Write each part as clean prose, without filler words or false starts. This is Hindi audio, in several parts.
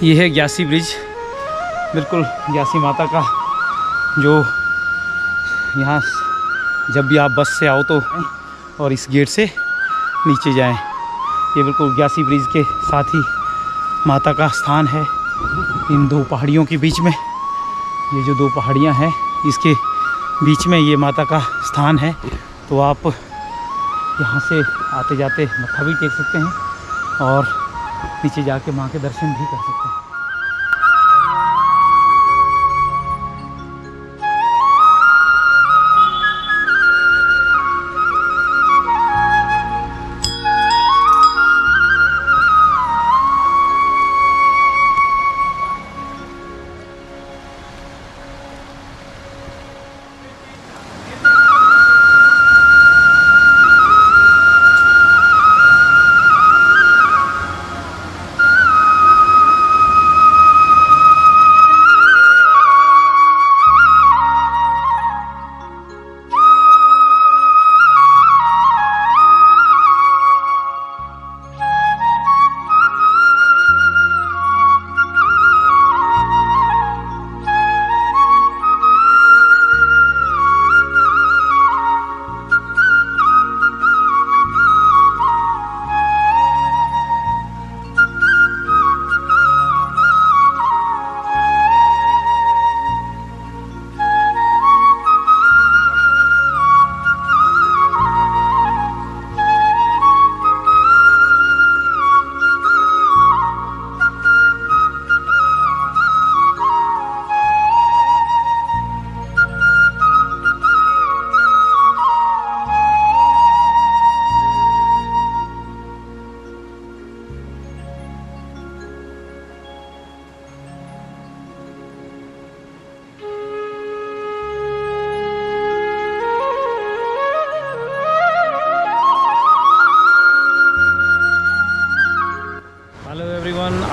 ये है ग्यासी ब्रिज, बिल्कुल ग्यासी माता का, जो यहाँ जब भी आप बस से आओ तो और इस गेट से नीचे जाएं, ये बिल्कुल ग्यासी ब्रिज के साथ ही माता का स्थान है। इन दो पहाड़ियों के बीच में, ये जो दो पहाड़ियाँ हैं इसके बीच में ये माता का स्थान है। तो आप यहाँ से आते जाते मत्था भी टेक सकते हैं और नीचे जाके माँ के दर्शन भी कर सकते हैं।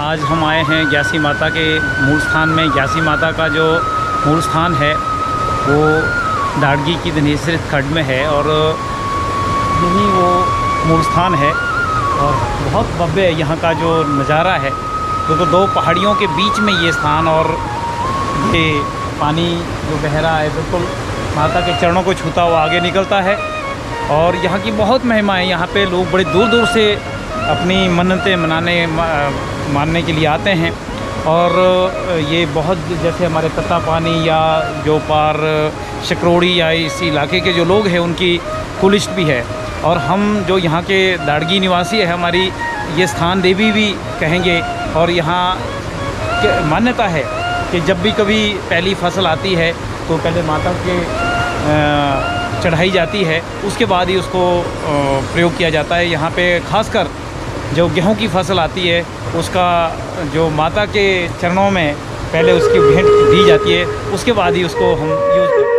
आज हम आए हैं ग्यासी माता के मूल स्थान में। ग्यासी माता का जो मूल स्थान है वो दाड़गी की धनेश्वरी खड्ड में है और यही वो मूल स्थान है। और बहुत भव्य यहाँ का जो नज़ारा है, तो दो पहाड़ियों के बीच में ये स्थान, और ये पानी जो बह रहा है बिल्कुल माता के चरणों को छूता हुआ आगे निकलता है। और यहाँ की बहुत महिमा है। यहाँ पे लोग बड़े दूर दूर से अपनी मन्नतें मानने के लिए आते हैं। और ये बहुत, जैसे हमारे तत्तापानी या जो पार शकरोड़ी या इस इलाके के जो लोग हैं उनकी कुलिष्ट भी है। और हम जो यहाँ के दाड़गी निवासी है, हमारी ये स्थान देवी भी कहेंगे। और यहाँ मान्यता है कि जब भी कभी पहली फसल आती है तो पहले माता के चढ़ाई जाती है, उसके बाद ही उसको प्रयोग किया जाता है। यहाँ पे खासकर जो गेहूं की फसल आती है उसका जो माता के चरणों में पहले उसकी भेंट दी जाती है, उसके बाद ही उसको हम यूज़ करते हैं।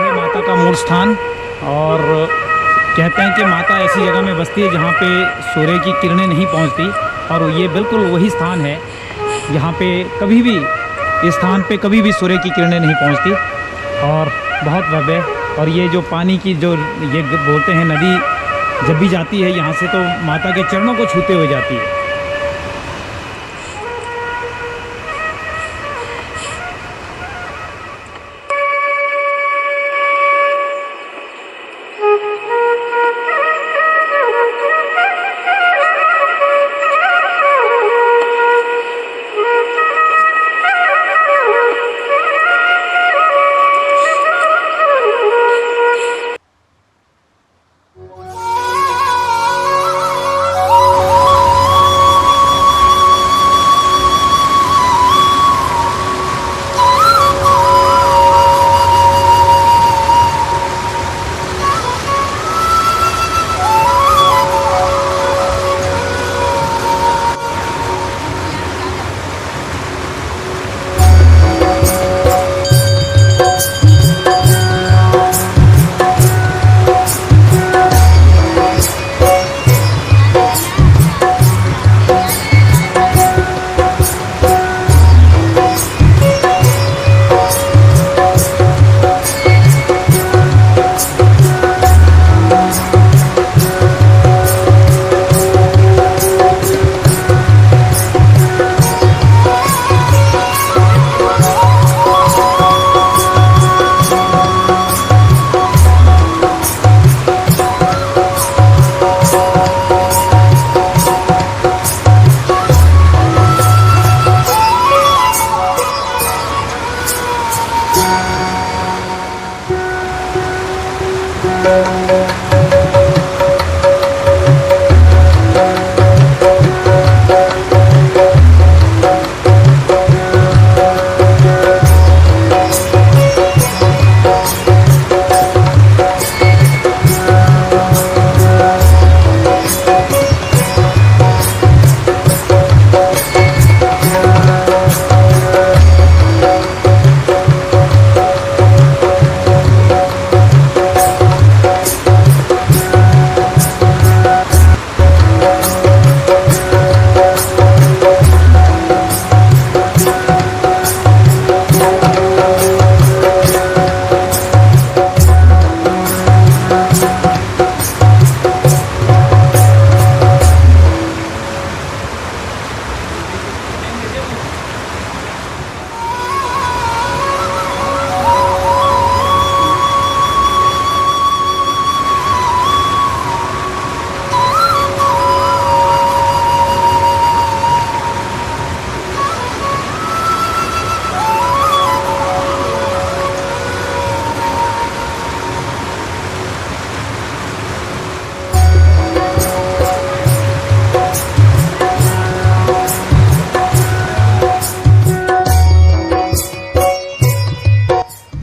माता का मूल स्थान, और कहते हैं कि माता ऐसी जगह में बसती है जहाँ पे सूर्य की किरणें नहीं पहुँचती। और ये बिल्कुल वही स्थान है यहाँ पे कभी भी, इस स्थान पे कभी भी सूर्य की किरणें नहीं पहुँचती। और बहुत भव्य। और ये जो पानी की जो ये बोलते हैं नदी जब भी जाती है यहाँ से, तो माता के चरणों को छूते हुए जाती है।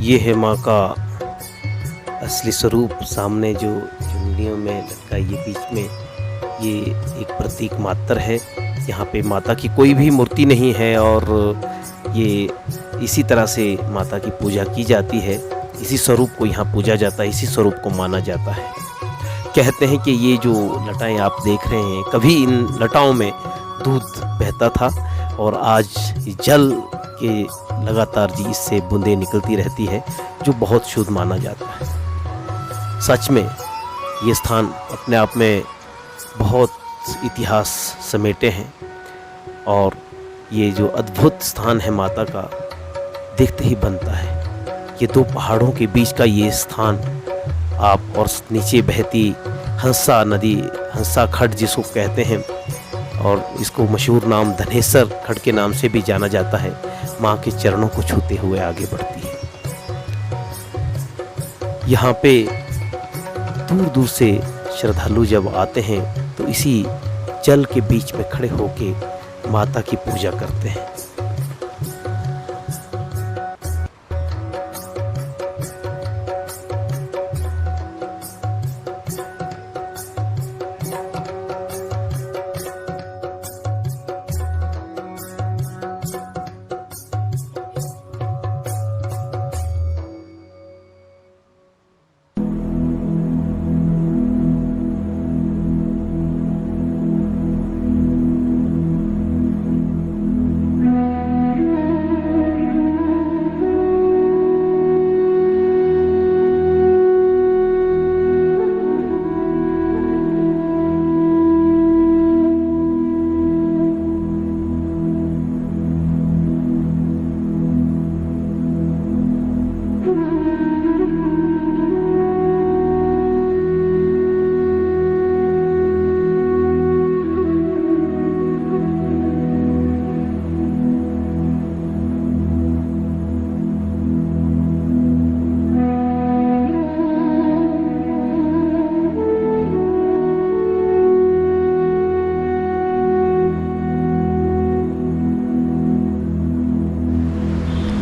ये है माँ का असली स्वरूप। सामने जो चुनरियों में लटका ये बीच में ये एक प्रतीक मात्र है। यहाँ पे माता की कोई भी मूर्ति नहीं है और ये इसी तरह से माता की पूजा की जाती है। इसी स्वरूप को यहाँ पूजा जाता है, इसी स्वरूप को माना जाता है। कहते हैं कि ये जो लटाएं आप देख रहे हैं, कभी इन लटाओं में दूध बहता था और आज जल के लगातार जी इससे बूंदें निकलती रहती है, जो बहुत शुद्ध माना जाता है। सच में ये स्थान अपने आप में बहुत इतिहास समेटे हैं और ये जो अद्भुत स्थान है माता का, देखते ही बनता है। ये दो पहाड़ों के बीच का ये स्थान आप, और नीचे बहती हंसा नदी, हंसा खड्ड जिसको कहते हैं, और इसको मशहूर नाम धनेसर खड्ड के नाम से भी जाना जाता है, माँ के चरणों को छूते हुए आगे बढ़ती है। यहाँ पे दूर दूर से श्रद्धालु जब आते हैं तो इसी जल के बीच में खड़े होके माता की पूजा करते हैं।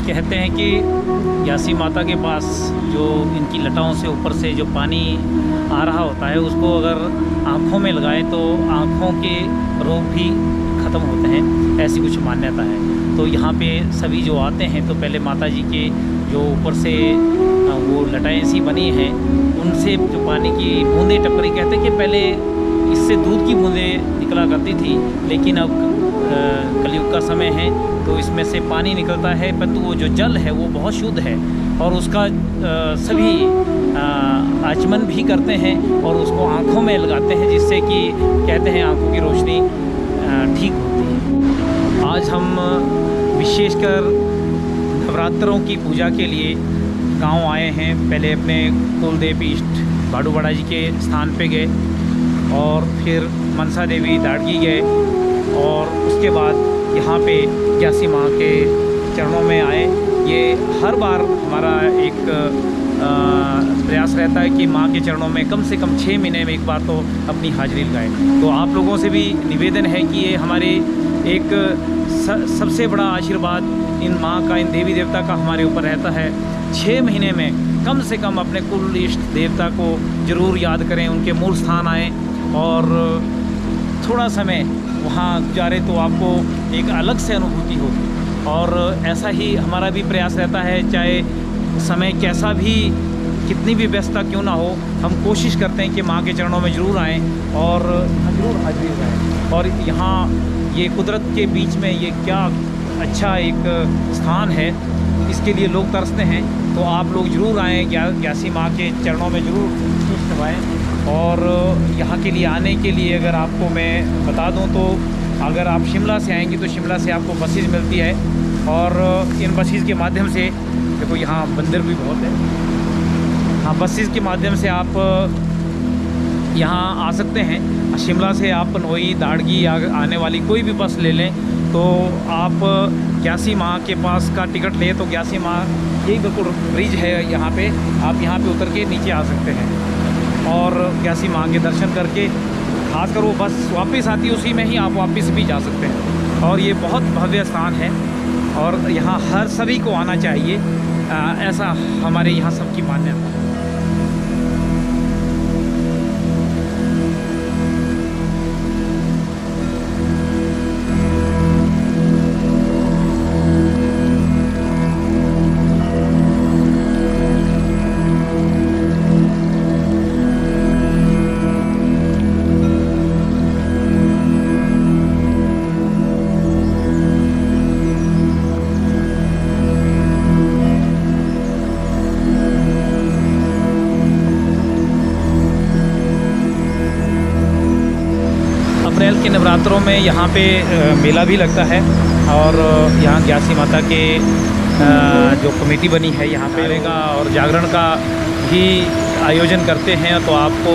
कहते हैं कि यासी माता के पास जो इनकी लटाओं से ऊपर से जो पानी आ रहा होता है, उसको अगर आँखों में लगाएं तो आँखों के रोग भी ख़त्म होते हैं, ऐसी कुछ मान्यता है। तो यहाँ पे सभी जो आते हैं तो पहले माता जी के जो ऊपर से वो लटाएँ सी बनी हैं, उनसे जो पानी की बूंदें टपकरी, कहते हैं कि पहले इससे दूध की बूंदें निकला करती थी, लेकिन अब कलयुग का समय है तो इसमें से पानी निकलता है, परंतु वो जो जल है वो बहुत शुद्ध है और उसका सभी आचमन भी करते हैं और उसको आँखों में लगाते हैं, जिससे कि कहते हैं आँखों की रोशनी ठीक होती है। आज हम विशेषकर नवरात्रों की पूजा के लिए गांव आए हैं। पहले अपने कुलदेव इष्ट बाडू बड़ा जी के स्थान पे गए और फिर मनसा देवी दाड़गी गए और उसके बाद यहाँ पे ग्यासी माँ के चरणों में आए। ये हर बार हमारा एक प्रयास रहता है कि माँ के चरणों में कम से कम 6 महीने में एक बार तो अपनी हाजिरी लगाएं। तो आप लोगों से भी निवेदन है कि ये हमारे एक सबसे बड़ा आशीर्वाद इन माँ का, इन देवी देवता का हमारे ऊपर रहता है। 6 महीने में कम से कम अपने कुल इष्ट देवता को ज़रूर याद करें, उनके मूल स्थान आएँ और थोड़ा समय वहाँ गुजारे तो आपको एक अलग से अनुभूति होगी। और ऐसा ही हमारा भी प्रयास रहता है, चाहे समय कैसा भी, कितनी भी व्यस्तता क्यों ना हो, हम कोशिश करते हैं कि माँ के चरणों में ज़रूर आएँ और ज़रूर हाजिर रहें। और यहाँ ये कुदरत के बीच में ये क्या अच्छा एक स्थान है, इसके लिए लोग तरसते हैं। तो आप लोग ज़रूर आएँ, ग्यासी माँ के चरणों में ज़रूर शीश नवाएँ। और यहाँ के लिए आने के लिए अगर आपको मैं बता दूं तो अगर आप शिमला से आएंगे तो शिमला से आपको बसेस मिलती है और इन बसेस के माध्यम से, देखो यहाँ बंदर भी बहुत है, हाँ बसेस के माध्यम से आप यहाँ आ सकते हैं। शिमला से आप पनोई, दाड़गी आने वाली कोई भी बस ले लें तो आप ग्यासी माँ के पास का टिकट लें तो ग्यासी माँ यही बिल्कुल ब्रिज है, यहाँ पे आप यहाँ पे उतर के नीचे आ सकते हैं और ग्यासी माँ के दर्शन करके, खासकर वो बस वापस आती है उसी में ही आप वापस भी जा सकते हैं। और ये बहुत भव्य स्थान है और यहाँ हर सभी को आना चाहिए, ऐसा हमारे यहाँ सबकी मान्यता है। अप्रैल के नवरात्रों में यहाँ पे मेला भी लगता है और यहाँ ग्यासी माता के जो कमेटी बनी है यहाँ पे रहेगा और जागरण का भी आयोजन करते हैं। तो आपको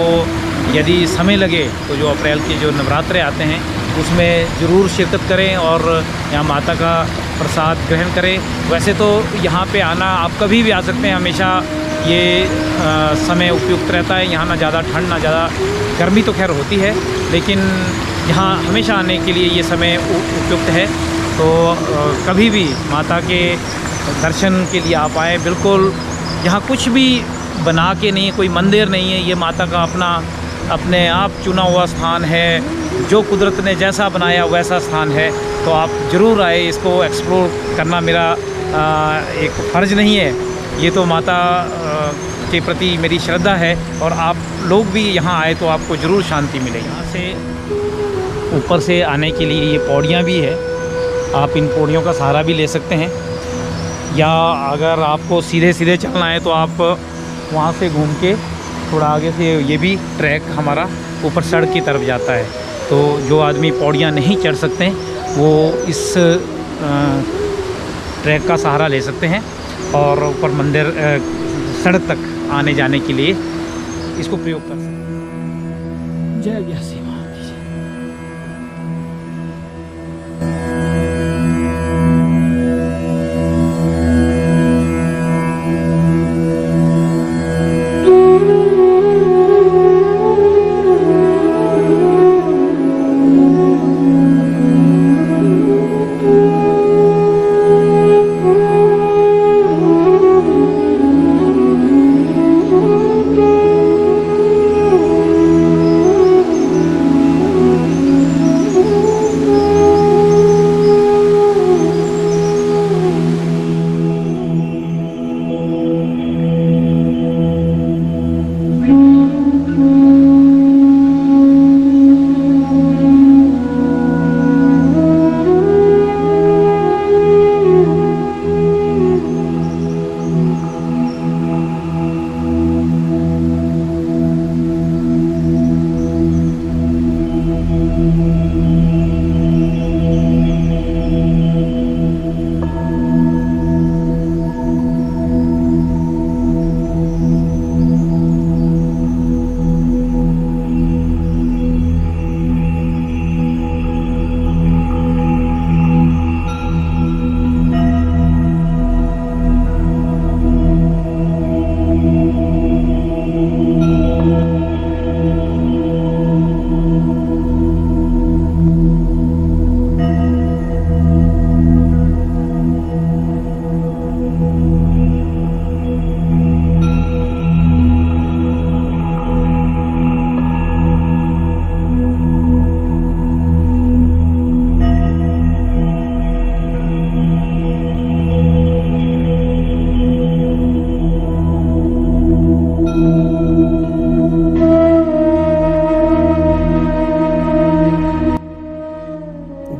यदि समय लगे तो जो अप्रैल के जो नवरात्रे आते हैं उसमें ज़रूर शिरकत करें और यहाँ माता का प्रसाद ग्रहण करें। वैसे तो यहाँ पे आना आप कभी भी आ सकते हैं, हमेशा ये समय उपयुक्त रहता है। यहाँ ना ज़्यादा ठंड ना ज़्यादा गर्मी तो खैर होती है, लेकिन यहाँ हमेशा आने के लिए ये समय उपयुक्त है। तो कभी भी माता के दर्शन के लिए आप आएँ। बिल्कुल यहाँ कुछ भी बना के नहीं, कोई मंदिर नहीं है, ये माता का अपने आप चुना हुआ स्थान है। जो कुदरत ने जैसा बनाया वैसा स्थान है। तो आप ज़रूर आए, इसको एक्सप्लोर करना मेरा एक फ़र्ज़ नहीं है, ये तो माता के प्रति मेरी श्रद्धा है। और आप लोग भी यहाँ आए तो आपको ज़रूर शांति मिलेगी। यहाँ से ऊपर से आने के लिए ये पौड़ियाँ भी है, आप इन पौड़ियों का सहारा भी ले सकते हैं, या अगर आपको सीधे सीधे चलना है तो आप वहाँ से घूम के थोड़ा आगे से ये भी ट्रैक हमारा ऊपर सड़क की तरफ जाता है। तो जो आदमी पौड़ियाँ नहीं चढ़ सकते वो इस ट्रैक का सहारा ले सकते हैं और ऊपर मंदिर सड़क तक आने जाने के लिए इसको प्रयोग कर सकते हैं। जय ग्यासी माँ की जय।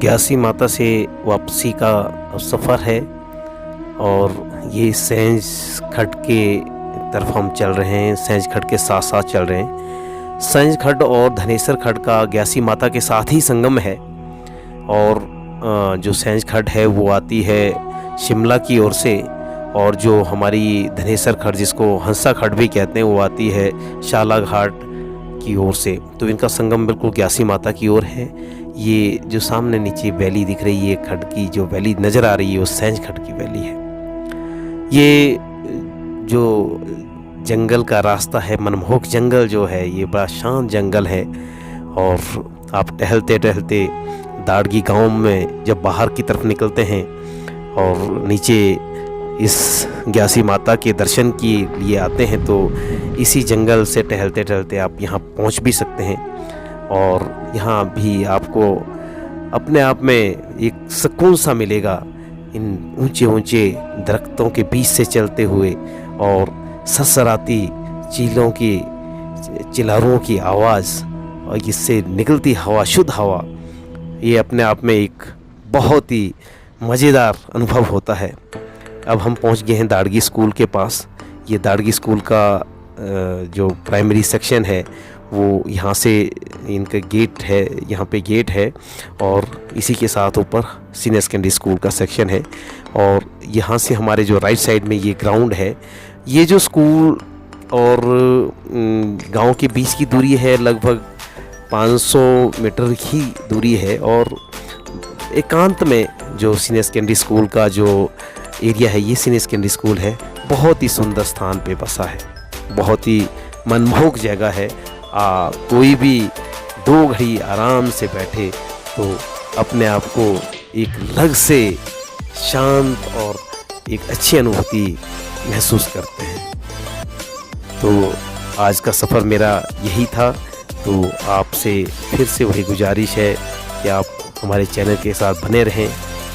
ग्यासी माता से वापसी का सफ़र है और ये सैंज खड्ड के तरफ हम चल रहे हैं। सैंज खड्ड के साथ साथ चल रहे हैं। सैंज खड्ड और धनेसर खड्ड का ग्यासी माता के साथ ही संगम है और जो सैंज खड्ड है वो आती है शिमला की ओर से और जो हमारी धनेसर खड्ड जिसको हंसा खड्ड भी कहते हैं वो आती है शाला घाट की ओर से। तो इनका संगम बिल्कुल ग्यासी माता की ओर है। ये जो सामने नीचे वैली दिख रही है, खड्ड की जो वैली नज़र आ रही है वो सैंज खड्ड की वैली है। ये जो जंगल का रास्ता है, मनमोहक जंगल जो है, ये बड़ा शांत जंगल है और आप टहलते टहलते दाड़गी गांव में जब बाहर की तरफ निकलते हैं और नीचे इस ग्यासी माता के दर्शन के लिए आते हैं तो इसी जंगल से टहलते टहलते आप यहाँ पहुँच भी सकते हैं। और यहाँ भी आपको अपने आप में एक सुकून सा मिलेगा इन ऊंचे ऊंचे दरख्तों के बीच से चलते हुए, और सरसराती चीलों की चिल्लारों की आवाज़ और इससे निकलती हवा, शुद्ध हवा, ये अपने आप में एक बहुत ही मज़ेदार अनुभव होता है। अब हम पहुंच गए हैं दाड़गी स्कूल के पास। ये दाड़गी स्कूल का जो प्राइमरी सेक्शन है वो यहाँ से इनका गेट है, यहाँ पे गेट है, और इसी के साथ ऊपर सीनियर सेकेंडरी स्कूल का सेक्शन है। और यहाँ से हमारे जो राइट साइड में ये ग्राउंड है, ये जो स्कूल और गांव के बीच की दूरी है लगभग 500 मीटर की दूरी है। और एकांत में जो सीनियर सेकेंडरी स्कूल का जो एरिया है, ये सीनियर सेकेंडरी स्कूल है, बहुत ही सुंदर स्थान पे बसा है, बहुत ही मनमोहक जगह है। कोई भी 2 घड़ी आराम से बैठे तो अपने आप को एक अलग से शांत और एक अच्छी अनुभूति महसूस करते हैं। तो आज का सफ़र मेरा यही था। तो आपसे फिर से वही गुजारिश है कि आप हमारे चैनल के साथ बने रहें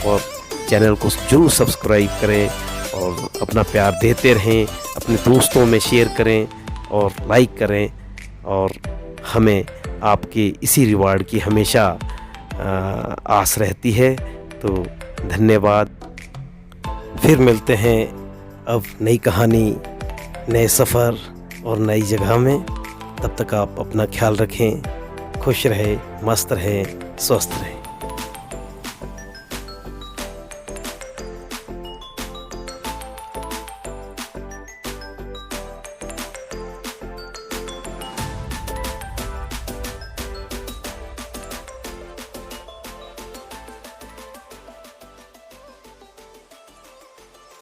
और चैनल को जरूर सब्सक्राइब करें और अपना प्यार देते रहें, अपने दोस्तों में शेयर करें और लाइक करें। और हमें आपके इसी रिवार्ड की हमेशा आस रहती है। तो धन्यवाद। फिर मिलते हैं अब नई कहानी, नए सफ़र और नई जगह में। तब तक आप अपना ख्याल रखें, खुश रहें, मस्त रहें, स्वस्थ रहें।